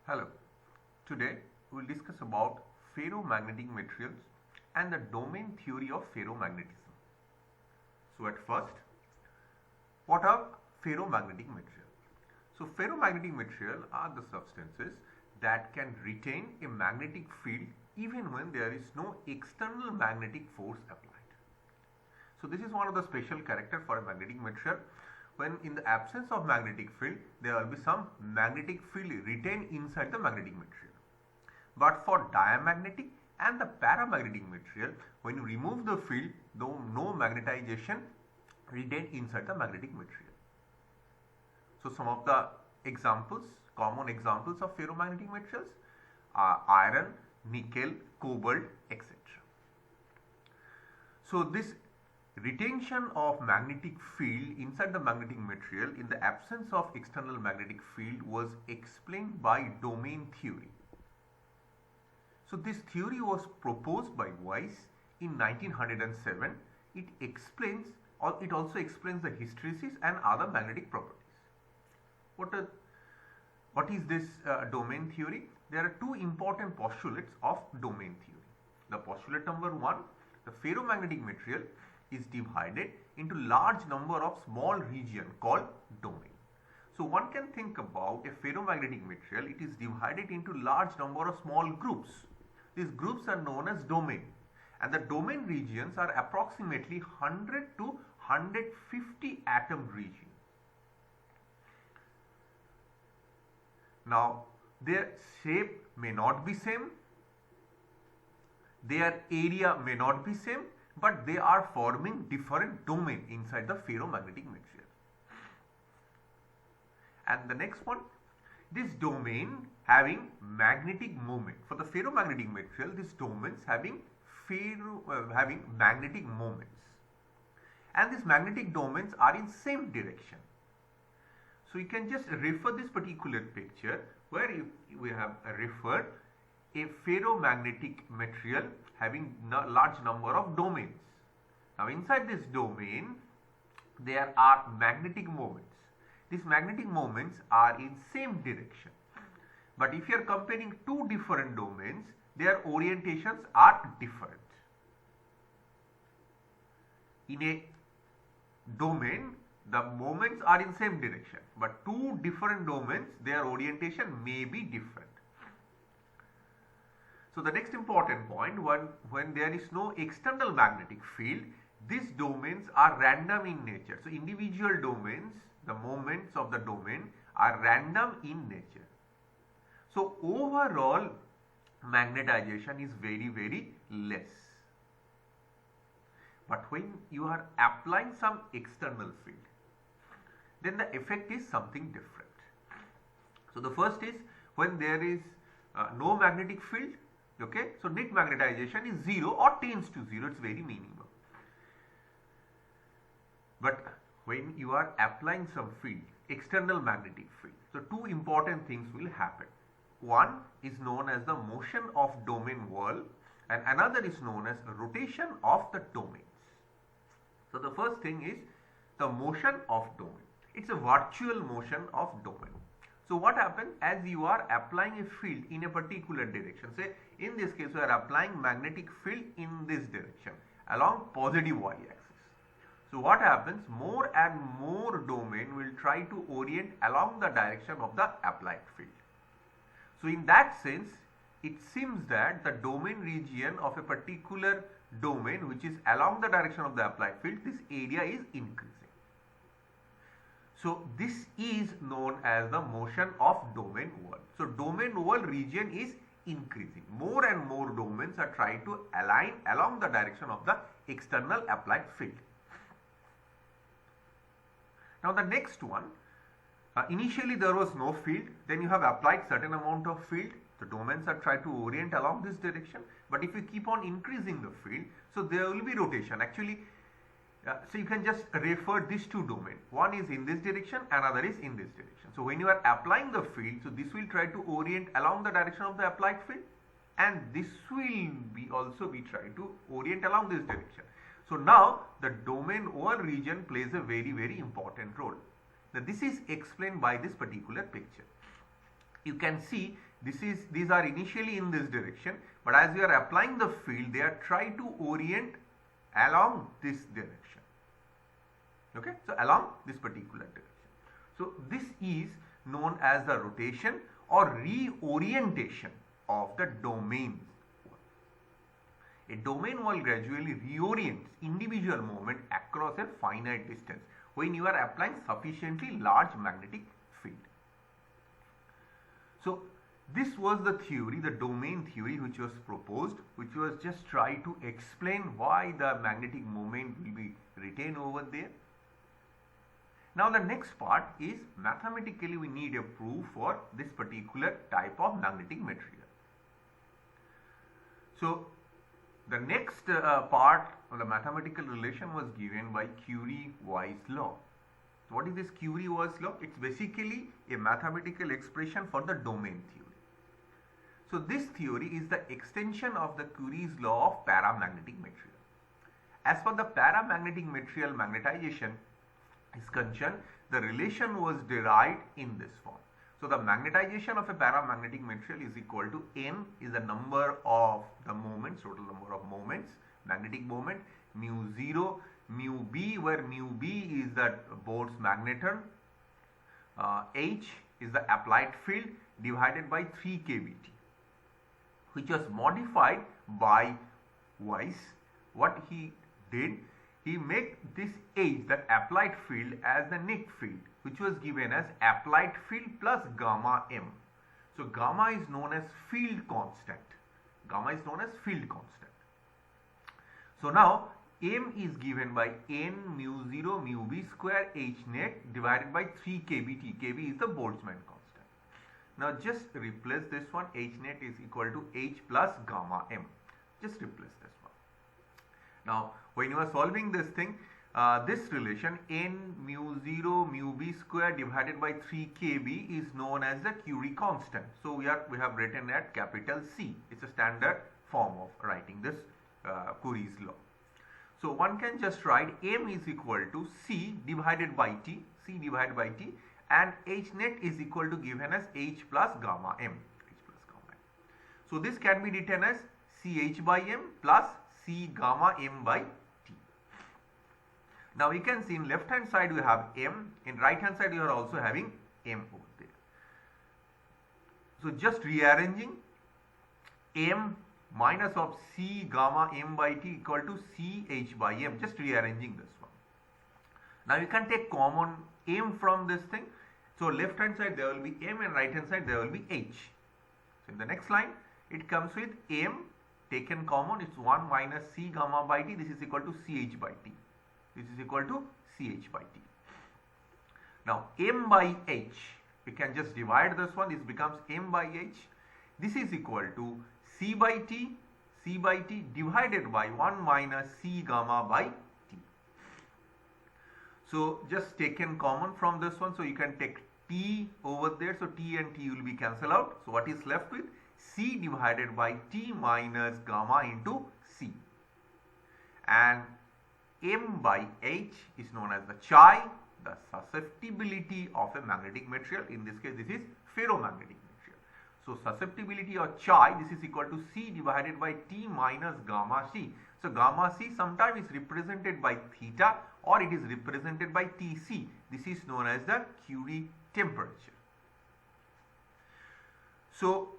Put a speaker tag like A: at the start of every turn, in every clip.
A: Hello, today we will discuss about ferromagnetic materials and the domain theory of ferromagnetism. So at first, what are ferromagnetic materials? So ferromagnetic materials are the substances that can retain a magnetic field even when there is no external magnetic force applied. So this is one of the special character for a magnetic material. When in the absence of magnetic field, there will be some magnetic field retained inside the magnetic material. But for diamagnetic and the paramagnetic material, when you remove the field, though no magnetization retained inside the magnetic material. So some of the examples, common examples of ferromagnetic materials are iron, nickel, cobalt, etc. So this retention of magnetic field inside the magnetic material in the absence of external magnetic field was explained by domain theory. So this theory was proposed by Weiss in 1907. It also explains the hysteresis and other magnetic properties. What is this domain theory? There are two important postulates of domain theory. The postulate number one, the ferromagnetic material is divided into large number of small regions called domain. So one can think about a ferromagnetic material, it is divided into large number of small groups. These groups are known as domain, and the domain regions are approximately 100 to 150 atom regions. Now their shape may not be same, their area may not be same, but they are forming different domain inside the ferromagnetic material. And the next one, this domain having magnetic moment. For the ferromagnetic material, this domains having magnetic moments, and these magnetic domains are in same direction. So you can just refer this particular picture where we have referred a ferromagnetic material having a large number of domains. Now inside this domain there are magnetic moments. These magnetic moments are in same direction. But if you are comparing two different domains, their orientations are different. In a domain, the moments are in same direction, but two different domains, their orientation may be different. So the next important point, when there is no external magnetic field, these domains are random in nature. So individual domains, the moments of the domain are random in nature. So overall magnetization is very, very less. But when you are applying some external field, then the effect is something different. So the first is when there is no magnetic field, okay, so net magnetization is 0 or tends to 0, it's very minimal. But when you are applying some field, external magnetic field, so two important things will happen. One is known as the motion of domain wall, and another is known as rotation of the domains. So the first thing is the motion of domain. It's a virtual motion of domain. So what happens as you are applying a field in a particular direction, say in this case we are applying magnetic field in this direction along positive y-axis. So what happens, more and more domain will try to orient along the direction of the applied field. So in that sense, it seems that the domain region of a particular domain which is along the direction of the applied field, this area is increasing. So this is known as the motion of domain wall. So domain wall region is increasing. More and more domains are trying to align along the direction of the external applied field. Now the next one, initially there was no field, then you have applied certain amount of field, the domains are trying to orient along this direction, but if you keep on increasing the field, so there will be rotation. Actually, so you can just refer these two domains. One is in this direction, another is in this direction. So when you are applying the field, so this will try to orient along the direction of the applied field, and this will also be trying to orient along this direction. So now the domain wall region plays a very, very important role. Now this is explained by this particular picture. You can see These are initially in this direction, but as we are applying the field, they are trying to orient along this direction. Okay, so along this particular direction. So this is known as the rotation or reorientation of the domain. A domain wall gradually reorients individual moment across a finite distance when you are applying sufficiently large magnetic field. So this was the theory, the domain theory, which was proposed, which was just try to explain why the magnetic moment will be retained over there. Now the next part is mathematically we need a proof for this particular type of magnetic material. So the next part of the mathematical relation was given by Curie Weiss law. So what is this Curie Weiss law? It's basically a mathematical expression for the domain theory. So this theory is the extension of the Curie's law of paramagnetic material. As for the paramagnetic material magnetization is concerned, the relation was derived in this form. So the magnetization of a paramagnetic material is equal to N is the number of the moments, total number of moments, magnetic moment, mu 0, mu B, where mu B is the Bohr's magneton, H is the applied field divided by 3 kBt, which was modified by Weiss. What he did, he made this H, that applied field, as the net field, which was given as applied field plus gamma m. So gamma is known as field constant. Gamma is known as field constant. So now m is given by n mu 0 mu b square h net divided by 3 kBt. Kb is the Boltzmann constant. Now just replace this one. H net is equal to h plus gamma m. Just replace this one. Now when you are solving this thing, this relation n mu 0 mu b square divided by 3 kb is known as the Curie constant. So we have written at capital C. It's a standard form of writing this Curie's law. So one can just write m is equal to C divided by T, and h net is equal to given as h plus gamma m. So this can be written as Ch by m plus C gamma m by T. Now you can see in left hand side we have m, in right hand side you are also having m over there. So just rearranging, m minus of C gamma m by T equal to Ch by m, just rearranging this one. Now you can take common m from this thing. So left hand side there will be m and right hand side there will be h. So in the next line it comes with m taken common, it's 1 minus C gamma by T, this is equal to Ch by T. This is equal to Ch by T. Now m by h, we can just divide this one, this becomes m by h. This is equal to C by T divided by 1 minus C gamma by T. So just taken common from this one, so you can take T over there, so T and T will be cancelled out. So what is left with? C divided by T minus gamma into C. And m by h is known as the chi, the susceptibility of a magnetic material. In this case, this is ferromagnetic material. So susceptibility of chi, this is equal to C divided by T minus gamma C. So gamma C sometimes is represented by theta or it is represented by Tc. This is known as the Curie temperature. So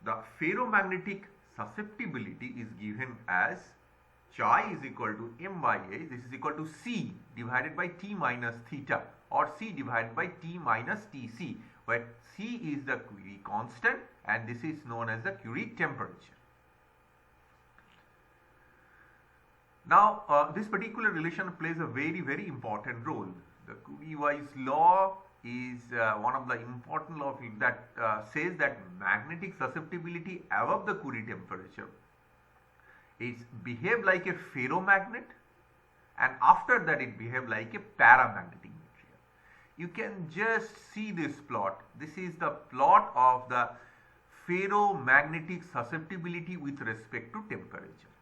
A: the ferromagnetic susceptibility is given as chi is equal to m by h, this is equal to C divided by T minus theta or C divided by T minus Tc, where C is the Curie constant and this is known as the Curie temperature. Now this particular relation plays a very important role. The Curie Weiss law is one of the important laws that says that magnetic susceptibility above the Curie temperature is behave like a ferromagnet and after that it behave like a paramagnetic material. You can just see this plot. This is the plot of the ferromagnetic susceptibility with respect to temperature,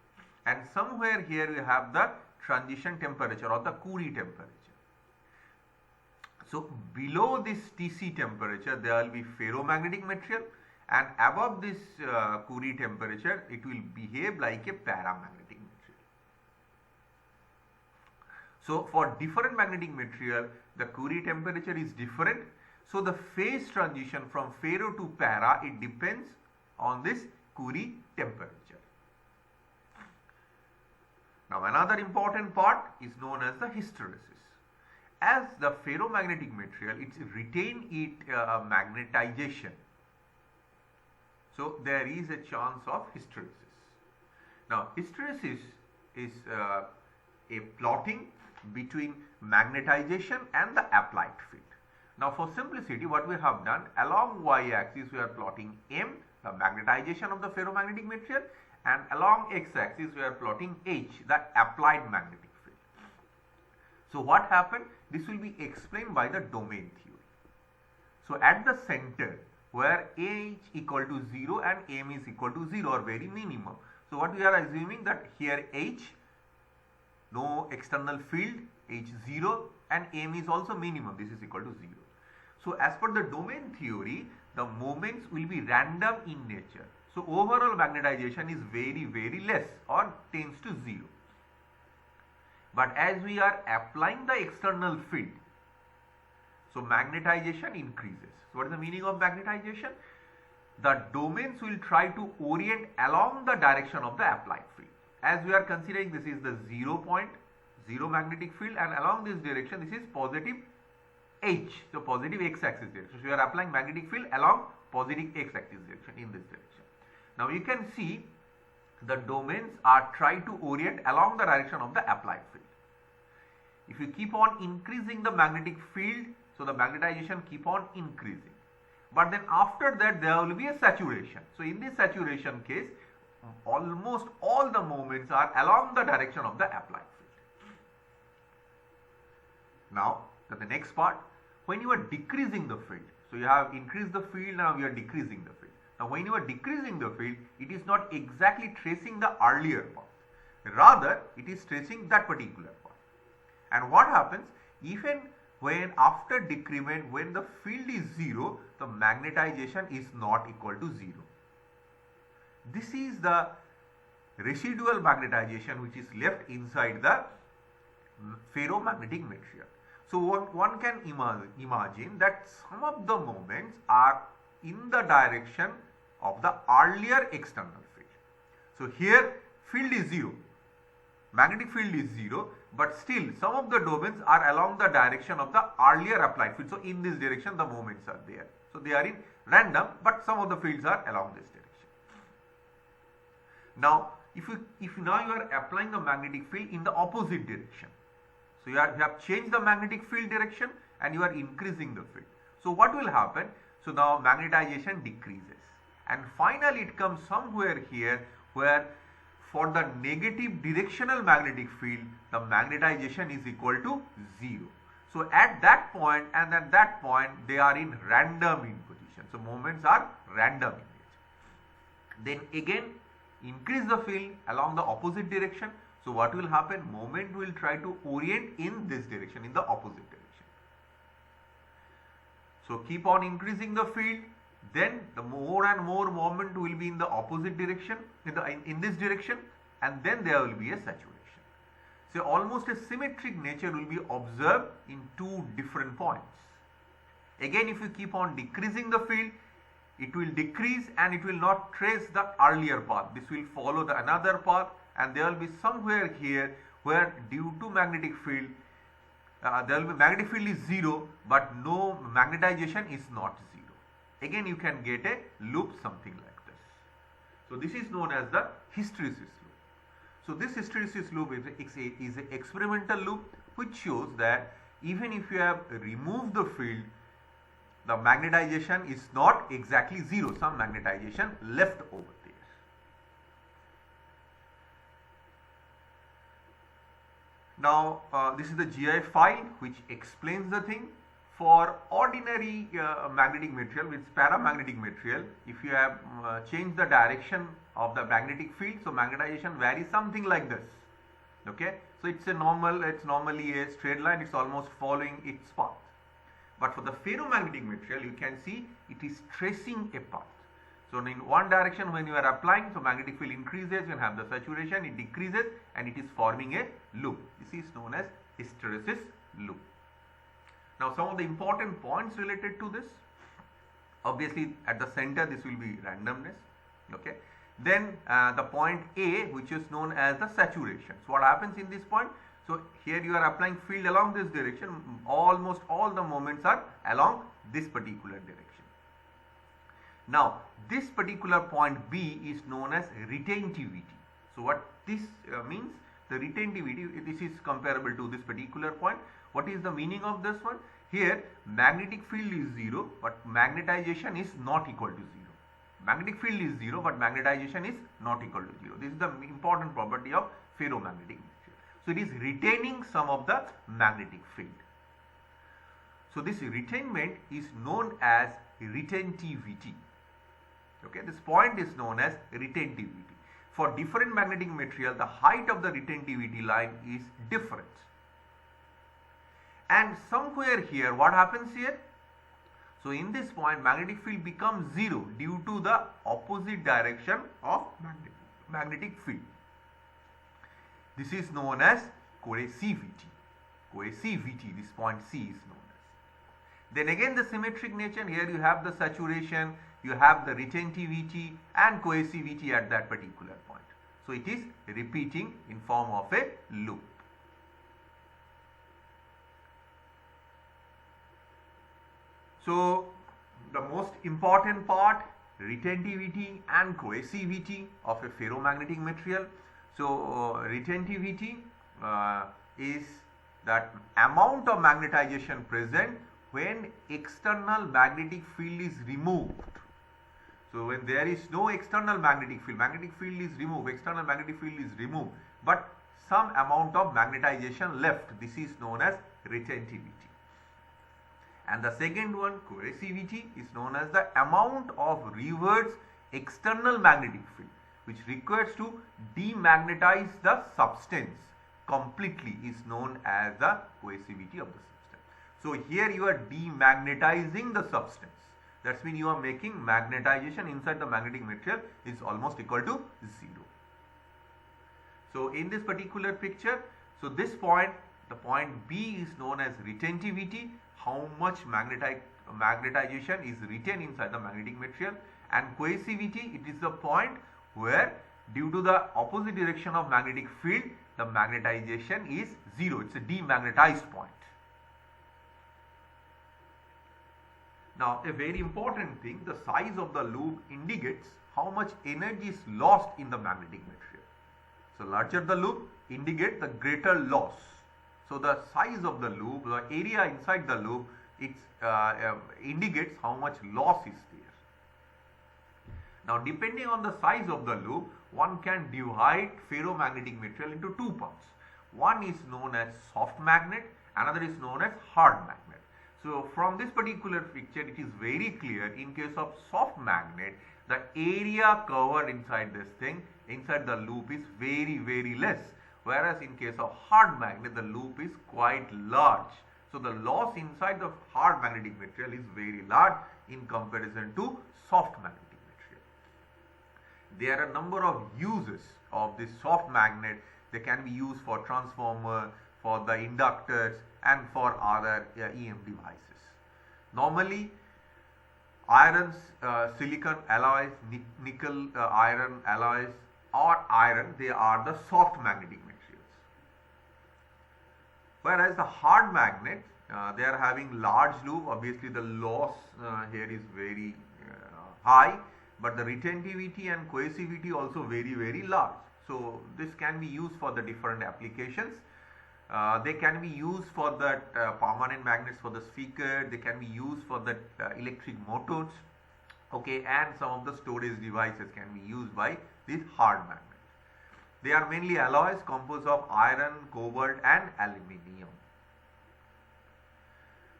A: and somewhere here we have the transition temperature or the Curie temperature. So below this Tc temperature there will be ferromagnetic material and above this Curie temperature it will behave like a paramagnetic material. So for different magnetic material the Curie temperature is different. So the phase transition from ferro to para, it depends on this Curie temperature. Now another important part is known as the hysteresis. As the ferromagnetic material, it retain its magnetization. So there is a chance of hysteresis. Now hysteresis is a plotting between magnetization and the applied field. Now for simplicity, what we have done, along y-axis we are plotting M, the magnetization of the ferromagnetic material, and along x-axis we are plotting H, the applied magnetic field. So what happened? This will be explained by the domain theory. So at the center where H equal to 0 and M is equal to 0 or very minimum. So what we are assuming that here H, no external field, H 0, and M is also minimum, this is equal to 0. So as per the domain theory, the moments will be random in nature. So overall magnetization is very less or tends to 0. But as we are applying the external field, so magnetization increases. So what is the meaning of magnetization? The domains will try to orient along the direction of the applied field. As we are considering this is the 0 point, 0 magnetic field, and along this direction this is positive H, so positive x-axis direction. So we are applying magnetic field along positive x-axis direction in this direction. Now you can see the domains are trying to orient along the direction of the applied field. If you keep on increasing the magnetic field, so the magnetization keep on increasing. But then after that there will be a saturation. So in this saturation case, almost all the moments are along the direction of the applied field. Now the next part, when you are decreasing the field, so you have increased the field, now you are decreasing the field. Now when you are decreasing the field, it is not exactly tracing the earlier path, rather it is tracing that particular path. And what happens, even when after decrement, when the field is 0, the magnetization is not equal to 0. This is the residual magnetization which is left inside the ferromagnetic material. So one can imagine that some of the moments are in the direction of the earlier external field. So here field is 0, magnetic field is 0, but still some of the domains are along the direction of the earlier applied field. So in this direction the moments are there. So they are in random, but some of the fields are along this direction. Now if now you are applying the magnetic field in the opposite direction, so you have changed the magnetic field direction and you are increasing the field. So what will happen? So now magnetization decreases, and finally it comes somewhere here where for the negative directional magnetic field the magnetization is equal to 0. So at that point and at that point they are in random in position. So moments are random in nature. Then again increase the field along the opposite direction. So what will happen? Moment will try to orient in this direction, in the opposite direction. So keep on increasing the field, then the more and more moment will be in the opposite direction, in this direction, and then there will be a saturation. So almost a symmetric nature will be observed in two different points. Again, if you keep on decreasing the field, it will decrease and it will not trace the earlier path. This will follow the another path, and there will be somewhere here where due to magnetic field there will be magnetic field is 0, but no magnetization is not 0. Again you can get a loop something like this. So this is known as the hysteresis loop. So this hysteresis loop is an experimental loop which shows that even if you have removed the field, the magnetization is not exactly 0, some magnetization left over there. Now this is the GI file which explains the thing. For ordinary magnetic material, with paramagnetic material, if you have changed the direction of the magnetic field, so magnetization varies something like this. Okay, so it's normally a straight line, it's almost following its path. But for the ferromagnetic material, you can see it is tracing a path. So in one direction when you are applying, so magnetic field increases, you have the saturation, it decreases and it is forming a loop. This is known as hysteresis loop. Now some of the important points related to this. Obviously at the center this will be randomness. Okay. Then the point A, which is known as the saturation. So what happens in this point? So here you are applying field along this direction. Almost all the moments are along this particular direction. Now this particular point B is known as retentivity. So what this means, the retentivity, this is comparable to this particular point. What is the meaning of this one? Here magnetic field is 0 but magnetization is not equal to 0. Magnetic field is 0 but magnetization is not equal to 0. This is the important property of ferromagnetic material. So it is retaining some of the magnetic field. So this retainment is known as retentivity. Okay, this point is known as retentivity. For different magnetic material, the height of the retentivity line is different. And somewhere here, what happens here? So in this point, magnetic field becomes 0 due to the opposite direction of magnetic field. This is known as coercivity. Coercivity, this point C is known as. Then again the symmetric nature, here you have the saturation, you have the retentivity and coercivity at that particular point. So it is repeating in form of a loop. So the most important part, retentivity and coercivity of a ferromagnetic material. So retentivity is that amount of magnetization present when external magnetic field is removed. So when there is no external magnetic field is removed, external magnetic field is removed, but some amount of magnetization left. This is known as retentivity. And the second one, coercivity, is known as the amount of reverse external magnetic field which requires to demagnetize the substance completely is known as the coercivity of the substance. So here you are demagnetizing the substance. That means you are making magnetization inside the magnetic material is almost equal to 0. So in this particular picture, so this point, the point B is known as retentivity, how much magnetization is retained inside the magnetic material, and coercivity, it is the point where due to the opposite direction of magnetic field, the magnetization is 0. It's a demagnetized point. Now a very important thing, the size of the loop indicates how much energy is lost in the magnetic material. So larger the loop indicates the greater loss. So the size of the loop, the area inside the loop, it indicates how much loss is there. Now depending on the size of the loop, one can divide ferromagnetic material into two parts. One is known as soft magnet, another is known as hard magnet. So from this particular picture, it is very clear in case of soft magnet, the area covered inside this thing, inside the loop is very, very less. Whereas in case of hard magnet, the loop is quite large. So the loss inside the hard magnetic material is very large in comparison to soft magnetic material. There are a number of uses of this soft magnet. They can be used for transformer, for the inductors and for other EM devices. Normally irons, silicon alloys, nickel iron alloys or iron, they are the soft magnetic materials. Whereas the hard magnet, they are having large loop, obviously the loss here is very high, but the retentivity and coercivity also very, very large. So this can be used for the different applications. They can be used for the permanent magnets for the speaker, they can be used for the electric motors, okay, and some of the storage devices can be used by this hard magnet. They are mainly alloys composed of iron, cobalt and aluminium.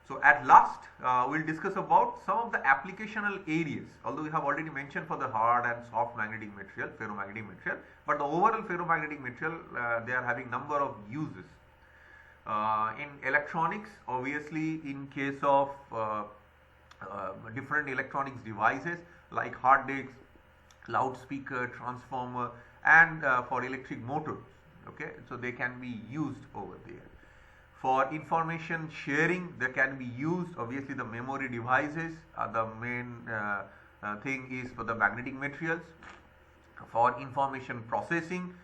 A: So at last we will discuss about some of the applicational areas, although we have already mentioned for the hard and soft magnetic material, ferromagnetic material, but the overall ferromagnetic material, they are having number of uses. In electronics, obviously in case of different electronics devices like hard disks, loudspeaker, transformer, and for electric motors. Okay, so they can be used over there. For information sharing, they can be used. Obviously, the memory devices are the main thing is for the magnetic materials. For information processing,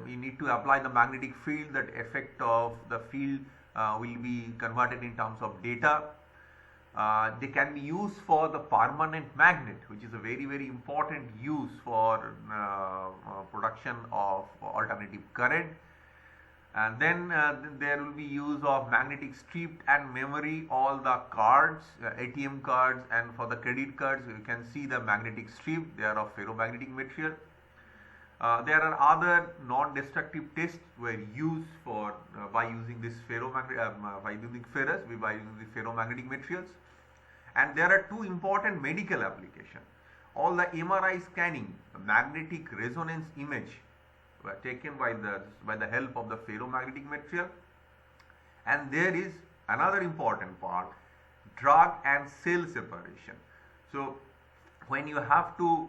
A: we need to apply the magnetic field. That effect of the field will be converted in terms of data. They can be used for the permanent magnet, which is a very important use for production of alternative current. And then there will be use of magnetic strip and memory, all the cards, ATM cards, and for the credit cards you can see the magnetic strip, they are of ferromagnetic material. There are other non-destructive tests were used for by using this by using ferromagnetic materials. And there are two important medical applications. All the MRI scanning, magnetic resonance image were taken by the help of the ferromagnetic material. And there is another important part, drug and cell separation. So when you have to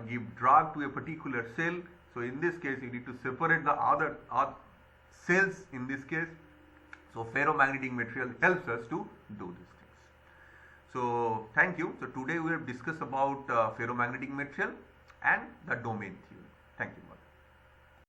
A: give drug to a particular cell, so in this case you need to separate the other cells in this case. So ferromagnetic material helps us to do these things. So thank you. So today we have discussed about ferromagnetic material and the domain theory. Thank you.